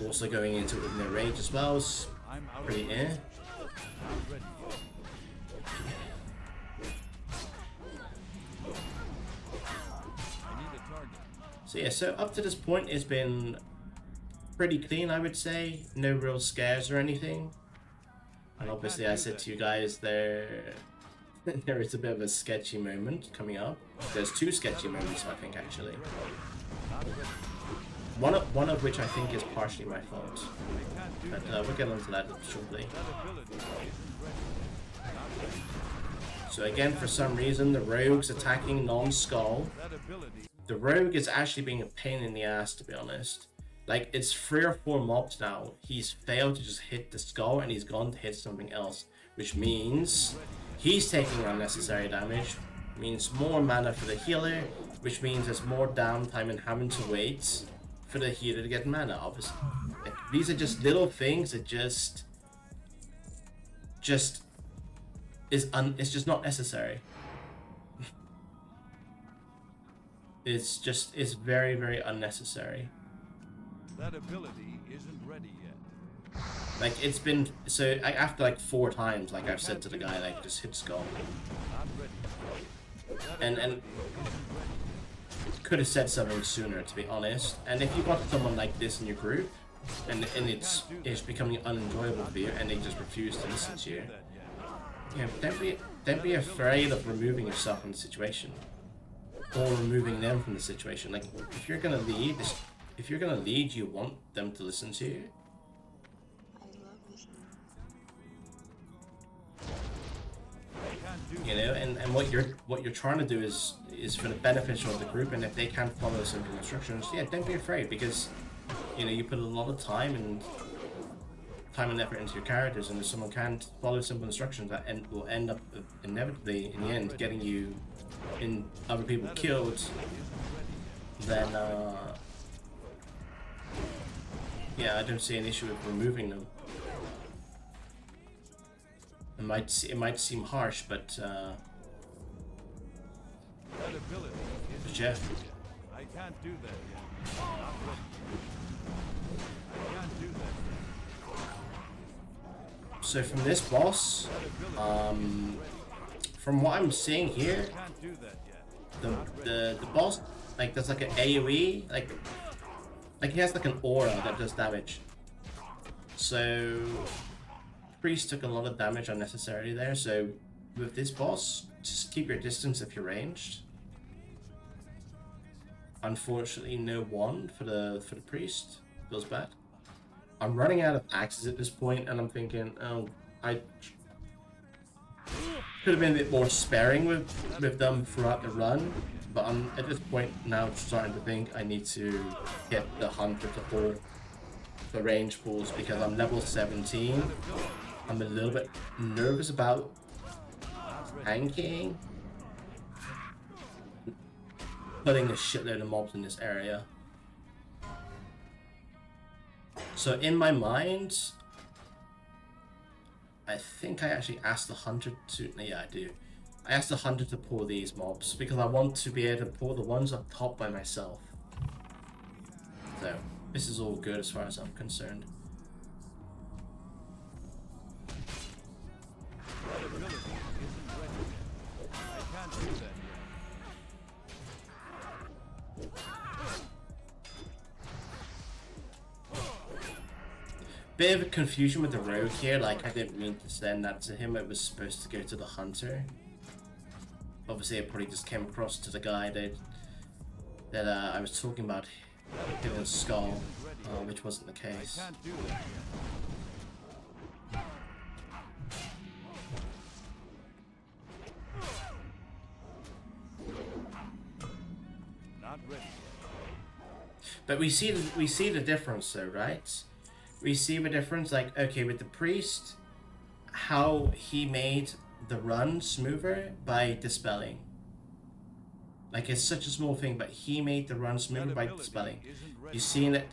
Speaker 1: Also going into it with no rage as well.
Speaker 2: I'm out
Speaker 1: pretty
Speaker 2: of range.
Speaker 1: eh.
Speaker 2: Not ready yet. I need a target.
Speaker 1: So yeah, so up to this point it's been pretty clean, I would say. No real scares or anything. And obviously I said to you guys there there is a bit of a sketchy moment coming up. There's two sketchy moments, I think, actually.
Speaker 2: Not ready.
Speaker 1: One of which I think is partially my fault.
Speaker 2: I can't do
Speaker 1: But
Speaker 2: that.
Speaker 1: we'll get onto that shortly.
Speaker 2: That ability isn't ready. Not ready.
Speaker 1: So again, for some reason, the rogue's attacking non-skull.
Speaker 2: That ability.
Speaker 1: The rogue is actually being a pain in the ass, to be honest. Like, it's 3 or 4 mobs now. He's failed to just hit the skull, and he's gone to hit something else. Which means he's taking unnecessary damage. Means more mana for the healer, which means there's more downtime and having to wait for the healer to get mana, obviously. Like, these are just little things that just it's just not necessary. It's very, very unnecessary.
Speaker 2: That ability isn't ready yet.
Speaker 1: Like, it's been so after like 4 times, like I've said to the guy, like, just hit skull.
Speaker 2: Not ready. That
Speaker 1: And
Speaker 2: ability isn't ready.
Speaker 1: could have said something sooner, to be honest. And if you got someone like this in your group, and it's becoming unenjoyable for you, and they just refuse to listen to you,
Speaker 2: That yet.
Speaker 1: yeah, don't be afraid of removing yourself from the situation, or removing them from the situation. Like, if you're gonna lead, you want them to listen to you. You know, and what you're trying to do is for the benefit of the group, and if they can't follow simple instructions, yeah, don't be afraid, because you know you put a lot of time and effort into your characters, and if someone can't follow simple instructions, that will end up inevitably in the end getting you in other people killed, then yeah, I don't see an issue with removing them. It might seem harsh, but
Speaker 2: That ability isn't
Speaker 1: yeah.
Speaker 2: ready yet. I can't do that yet. Not ready yet. I can't do that yet.
Speaker 1: So from this boss, from what I'm seeing here,
Speaker 2: I can't do that yet.
Speaker 1: the boss, like, there's like an AoE, like he has like an aura that does damage. So Priest took a lot of damage unnecessarily there. So with this boss, just keep your distance if you're ranged. Unfortunately, no wand for the Priest. Feels bad. I'm running out of axes at this point, and I'm thinking, oh, I could have been a bit more sparing with them throughout the run, but I'm at this point now starting to think I need to get the hunter to pull the range pulls, because I'm level 17. I'm a little bit nervous about tanking, putting a shitload of mobs in this area. So in my mind, I think I actually asked the hunter to, yeah, I do. I asked the hunter to pull these mobs because I want to be able to pull the ones up top by myself. So this is all good as far as I'm concerned.
Speaker 2: That ability isn't ready yet. I can't do that
Speaker 1: Bit of a confusion with the rogue here, like I didn't mean to send that to him, it was supposed to go to the hunter. Obviously it probably just came across to the guy that I was talking about hitting his skull, which wasn't the case.
Speaker 2: yet. Can't do that yet. Not ready yet.
Speaker 1: But we see the difference though, right? We see the difference, like, okay, with the priest, how he made the run smoother by dispelling. Like, it's such a small thing, but he made the run smoother by dispelling. You see at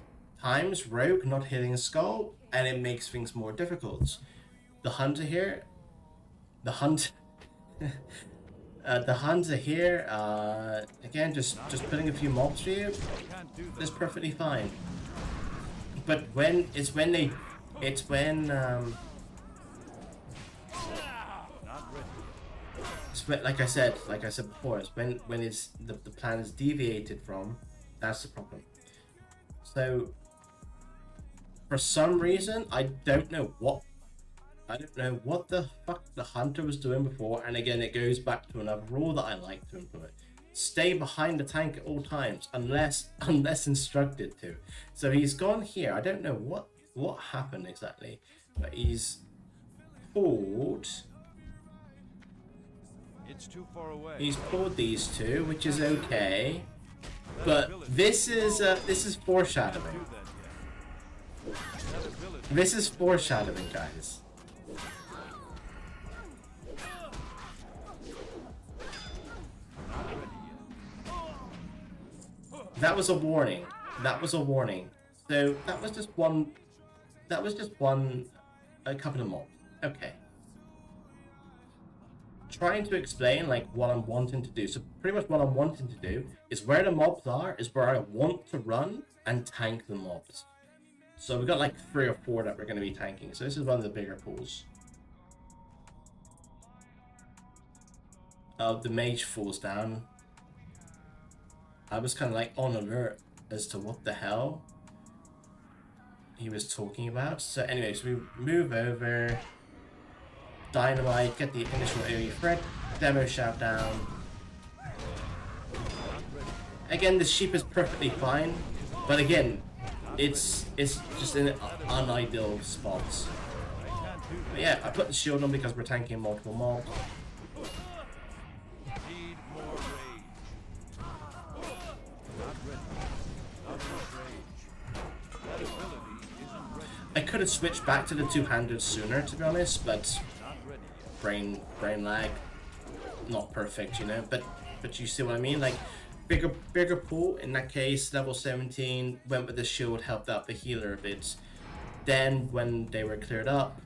Speaker 1: times rogue not hitting a skull, and it makes things more difficult. The hunter here, the hunter here, again, just putting a few mobs for you,
Speaker 2: Can't do that.
Speaker 1: that's perfectly fine. But when It's when
Speaker 2: Not ready yet.
Speaker 1: like I said before, it's when it's the plan is deviated from. That's the problem. So for some reason, I don't know what the fuck the hunter was doing before. And again, it goes back to another rule that I like to implement: stay behind the tank at all times, unless instructed to. So he's gone here. I don't know what happened exactly, but he's pulled.
Speaker 2: It's too far away.
Speaker 1: He's pulled these two, which is okay. But this is foreshadowing.
Speaker 2: Do that yet. That ability
Speaker 1: This is foreshadowing, guys.
Speaker 2: not ready yet.
Speaker 1: That was a warning. That was a warning. So that was just one. That was just one. A couple of mobs. Okay. Trying to explain like what I'm wanting to do. So pretty much what I'm wanting to do is where the mobs are is where I want to run and tank the mobs. So we've got like 3 or 4 that we're going to be tanking. So this is one of the bigger pools. The mage falls down. I was kind of like on alert as to what the hell he was talking about. So anyways, we move over. Dynamite, get the initial AoE threat, demo shout down. Again, the sheep is perfectly fine, but again, it's just in unideal spots. But yeah, I put the shield on because we're tanking multiple mobs.
Speaker 2: Need more rage. Not ready. Not enough rage. That ability isn't ready.
Speaker 1: I could have switched back to the two-handed sooner, to be honest, but
Speaker 2: Not ready yet.
Speaker 1: brain lag, not perfect, you know. But you see what I mean? Like bigger pool in that case. Level 17 went with the shield, helped out the healer a bit. Then when they were cleared up,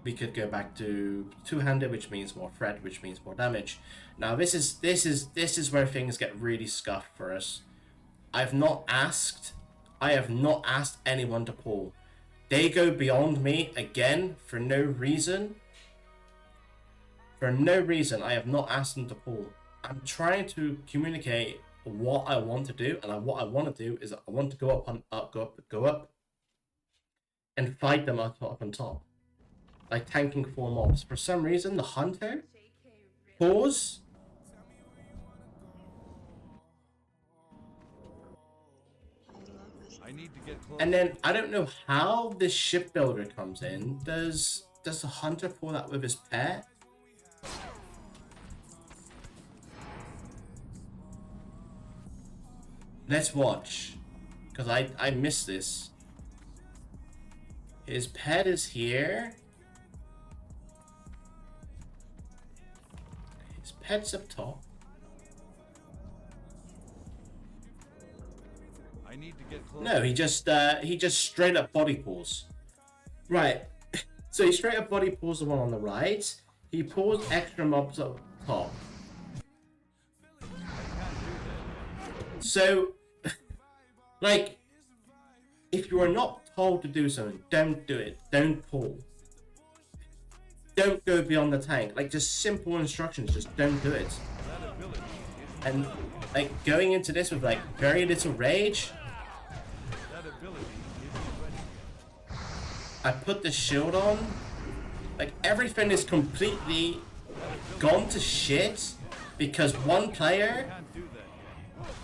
Speaker 1: we could go back to two-handed, which means more threat, which means more damage. Now this is where things get really scuffed for us. I have not asked anyone to pull. They go beyond me again for no reason. For no reason, I have not asked them to pull. I'm trying to communicate what I want to do, and what I want to do is I want to go up, and fight them up on top, like tanking 4 mobs. For some reason, the hunter pulls.
Speaker 2: I need to get close.
Speaker 1: And then I don't know how this shipbuilder comes in. Does the hunter pull that with his pet? Let's watch, because I missed this. His pet is here. His pet's up top.
Speaker 2: I need to get close.
Speaker 1: No, he just straight up body pulls. Right. So he straight up body pulls the one on the right. He pulls extra mobs up top. So, like, if you are not told to do something, don't do it. Don't pull. Don't go beyond the tank. Like, just simple instructions. Just don't do it.
Speaker 2: That ability isn't
Speaker 1: And, like, going into this with, like, very little rage,
Speaker 2: that ability isn't ready yet.
Speaker 1: I put the shield on. Like, everything is completely gone to shit because one player
Speaker 2: Can't do that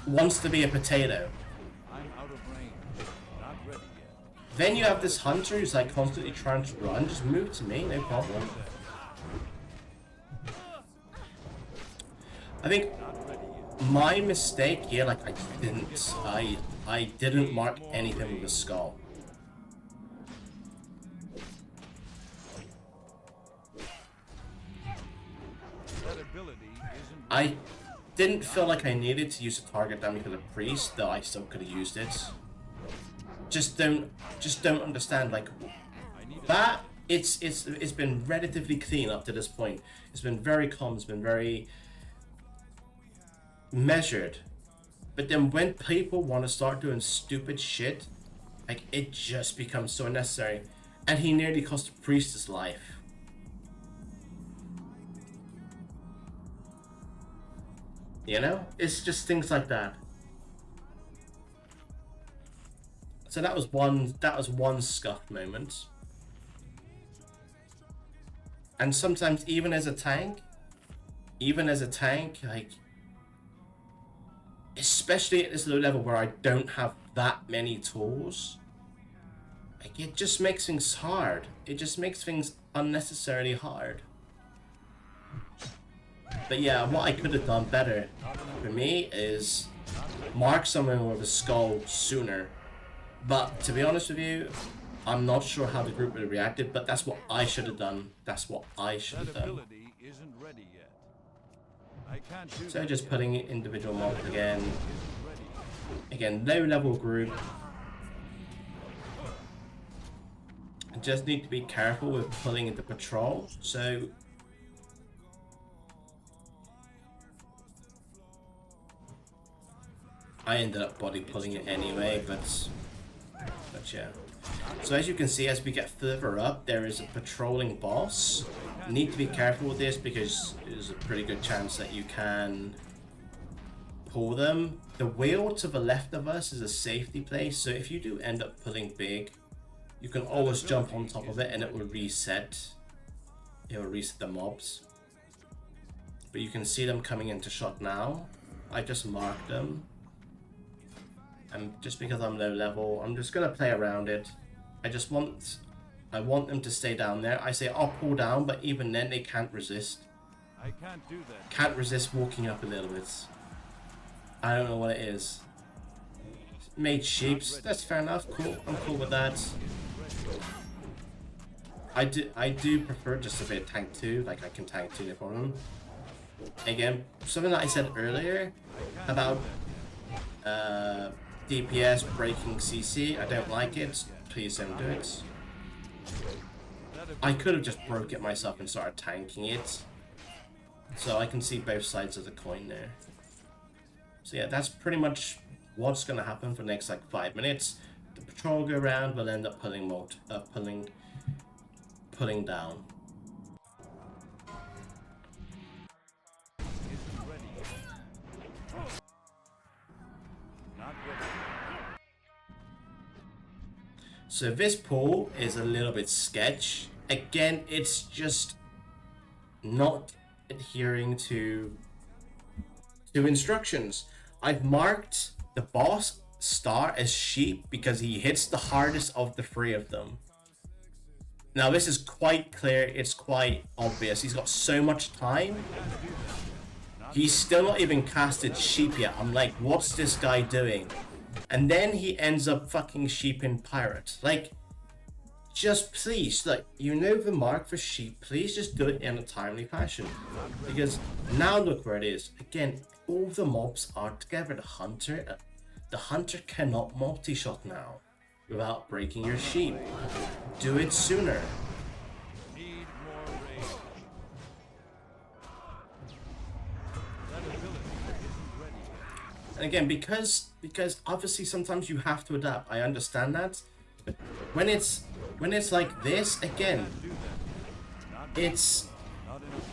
Speaker 2: yet.
Speaker 1: wants to be a potato.
Speaker 2: I'm out of range. Not ready yet.
Speaker 1: Then you have this hunter who's like constantly trying to run. Just move to me, no problem. I think
Speaker 2: Not ready yet.
Speaker 1: my mistake here, like I didn't mark anything with a skull.
Speaker 2: That ability isn't
Speaker 1: I didn't feel like I needed to use a target damage for the priest, though I still could have used it. Just don't understand, like,
Speaker 2: I need a
Speaker 1: that it's been relatively clean up to this point. It's been very calm, it's been very measured. But then when people want to start doing stupid shit, Like, it just becomes so unnecessary. And he nearly cost the priest his life. You know? It's just things like that. So that was one scuffed moment. And sometimes even as a tank, like, especially at this low level where I don't have that many tools, like, it just makes things hard. It just makes things unnecessarily hard. But yeah, what I could have done better for me is mark someone with a skull sooner. But to be honest with you, I'm not sure how the group would have reacted, but that's what I should have done. That's what I should have
Speaker 2: That
Speaker 1: done.
Speaker 2: ability isn't ready yet. I can't do
Speaker 1: So
Speaker 2: that
Speaker 1: just
Speaker 2: yet.
Speaker 1: putting individual mobs again.
Speaker 2: Isn't ready yet.
Speaker 1: Again, low level group. I just need to be careful with pulling into patrol. So I ended up body pulling it anyway, but yeah. So as you can see, as we get further up, there is a patrolling boss. You need to be careful with this because there's a pretty good chance that you can pull them. The wheel to the left of us is a safety place, so if you do end up pulling big, you can always jump on top of it and it will reset. It will reset the mobs. But you can see them coming into shot now. I just marked them. And just because I'm low level, I'm just gonna play around it. I want them to stay down there. I say I'll pull down, but even then they can't resist.
Speaker 2: I can't do that.
Speaker 1: Can't resist walking up a little bit. I don't know what it is. Made sheeps. That's fair enough. Cool. I'm cool with that. I do prefer just a bit of tank 2. Like, I can tank 2 no problem. Again, something that I said earlier about DPS breaking CC. I don't like it. Please don't do it. I could have just broke it myself and started tanking it. So I can see both sides of the coin there. So yeah, that's pretty much what's gonna happen for the next like 5 minutes. The patrol go around, will end up pulling down.
Speaker 2: Isn't ready yet. Not ready.
Speaker 1: So this pull is a little bit sketch. Again, it's just not adhering to instructions. I've marked the boss star as sheep because he hits the hardest of the 3 of them. Now this is quite clear, it's quite obvious. He's got so much time. He's still not even casted sheep yet. I'm like, what's this guy doing? And then he ends up fucking sheep in pirate. Like, just please, like, you know the mark for sheep, please just do it in a timely fashion. Because now look where it is. Again, all the mobs are together. The hunter cannot multi-shot now without breaking your sheep. Do it sooner.
Speaker 2: Need more rage. That ability isn't ready yet.
Speaker 1: And again, because obviously sometimes you have to adapt. I understand that. But when it's like this, again,
Speaker 2: Do that. Not
Speaker 1: it's
Speaker 2: not enough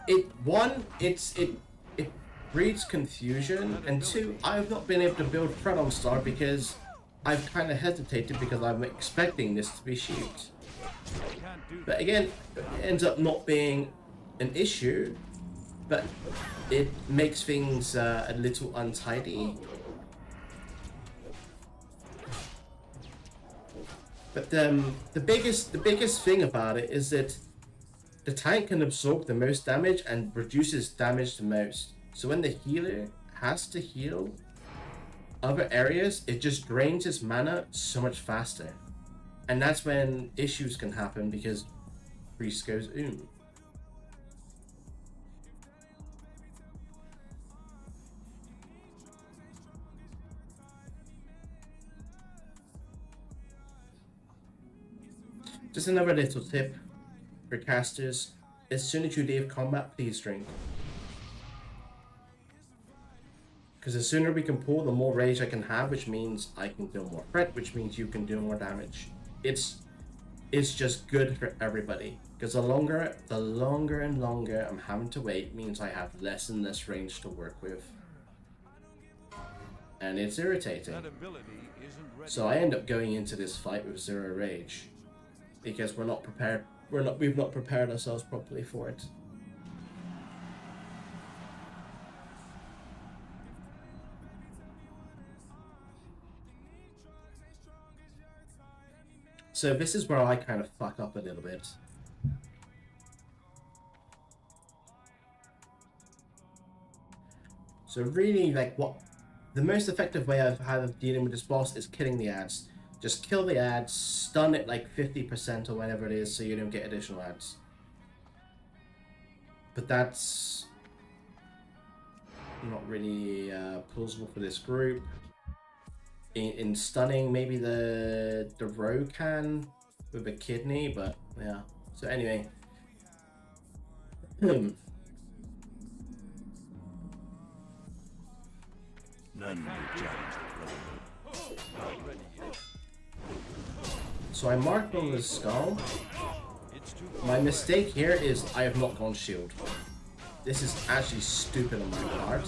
Speaker 2: rage.
Speaker 1: it breeds confusion, and 2, I've not been able to build Fred on Star because I've kind of hesitated because I'm expecting this to be sheeped.
Speaker 2: I can't do that.
Speaker 1: But again, it ends up not being an issue, but it makes things a little untidy. But the biggest thing about it is that the tank can absorb the most damage and reduces damage the most. So when the healer has to heal other areas, it just drains his mana so much faster. And that's when issues can happen because priest goes oom. Just another little tip for casters: as soon as you leave combat, please drink. Because the sooner we can pull, the more rage I can have, which means I can deal more threat, which means you can deal more damage. It's just good for everybody. Because the longer and longer I'm having to wait means I have less and less range to work with. And it's irritating.
Speaker 2: That ability isn't ready.
Speaker 1: So I end up going into this fight with 0 rage. Because we're not prepared. We've not prepared ourselves properly for it. So this is where I kind of fuck up a little bit. So really, like, what the most effective way I've had of dealing with this boss is killing the ads. Just kill the ads, stun it like 50% or whatever it is, so you don't get additional ads. But that's not really plausible for this group. In stunning, maybe the rogue can with a kidney, but yeah. So anyway.
Speaker 2: None will challenge the brotherhood. Not ready yet.
Speaker 1: So I marked on the skull. My mistake here is I have not gone shield. This is actually stupid on my part.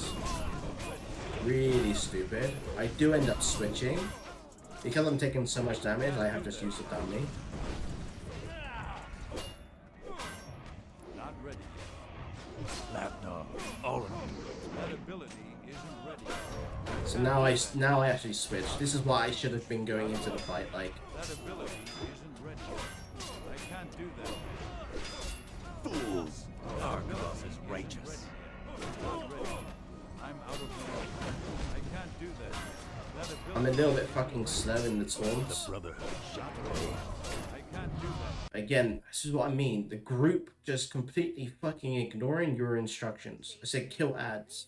Speaker 1: Really stupid. I do end up switching. Because I'm taking so much damage, I have just used a dummy.
Speaker 2: Not ready yet. Lapdog, all of you. That ability isn't ready.
Speaker 1: So now I actually switch. This is why I should have been going into the fight like.
Speaker 2: That ability isn't ready. I can't do that.
Speaker 4: Fools! Our cause is righteous.
Speaker 2: Not ready. I'm out of range. I can't do that. That ability
Speaker 1: I'm a little bit fucking slow in the taunts.
Speaker 4: Brotherhood shot.
Speaker 2: I can't do that.
Speaker 1: Again, this is what I mean. The group just completely fucking ignoring your instructions. I said kill ads.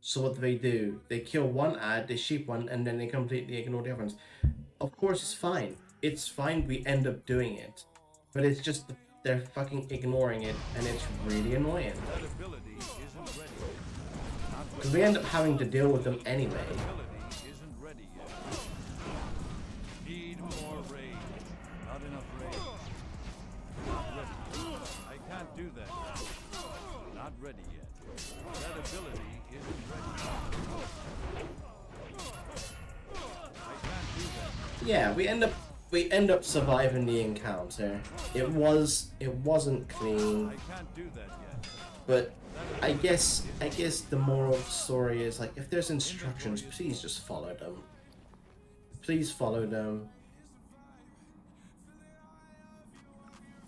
Speaker 1: So what do? They kill one ad, they sheep one, and then they completely ignore the other ones. Of course it's fine. It's fine we end up doing it. But it's just they're fucking ignoring it, and it's really annoying.
Speaker 2: That ability isn't ready.
Speaker 1: Because we end up having to deal with them anyway.
Speaker 2: Ability isn't ready yet. Need more rage. Not enough rage. Not ready. I can't do that. Not ready yet. That ability isn't ready. I can't do that.
Speaker 1: Yeah, we end up surviving the encounter. It wasn't clean,
Speaker 2: I can't do that yet.
Speaker 1: but I guess the moral of the story is like if there's instructions, please just follow them. Please follow them.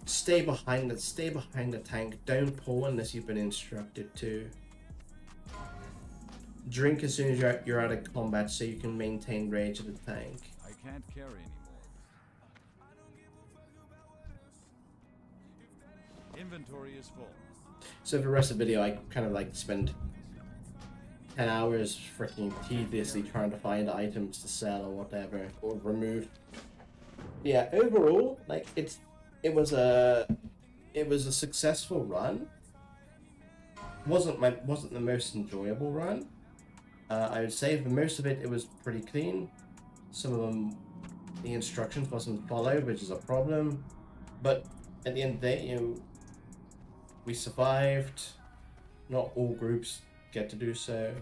Speaker 1: Stay behind the tank. Don't pull unless you've been instructed to. Drink as soon as you're out of combat so you can maintain rage of the tank.
Speaker 2: I can't carry anymore. Inventory is full.
Speaker 1: So for the rest of the video, I kind of like spend 10 hours freaking tediously trying to find items to sell or whatever, or remove. Yeah, overall, like it was a successful run. Wasn't the most enjoyable run. I would say for most of it, it was pretty clean. Some of them, the instructions wasn't followed, which is a problem. But at the end of the day, we survived. Not all groups get to do so.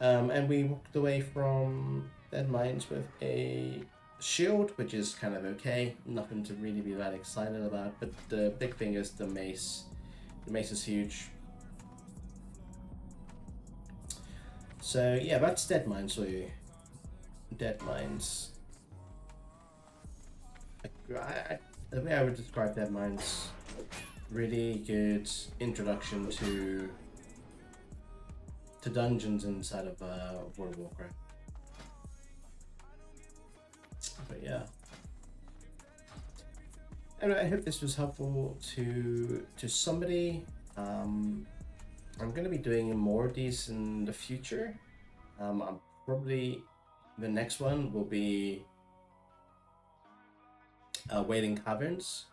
Speaker 1: And we walked away from Deadmines with a shield, which is kind of okay. Nothing to really be that excited about. But the big thing is the mace. The mace is huge. So yeah, that's Deadmines for you. Deadmines. The way I would describe Deadmines, really good introduction to dungeons inside of World of Warcraft. But yeah. Anyway, I hope this was helpful to somebody. I'm going to be doing more of these in the future. I'm probably the next one will be Wailing Caverns,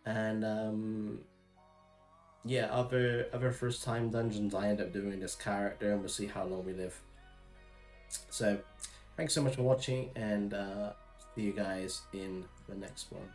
Speaker 1: and yeah, other first time dungeons, I end up doing this character, and we'll see how long we live. So, thanks so much for watching, and see you guys in the next one.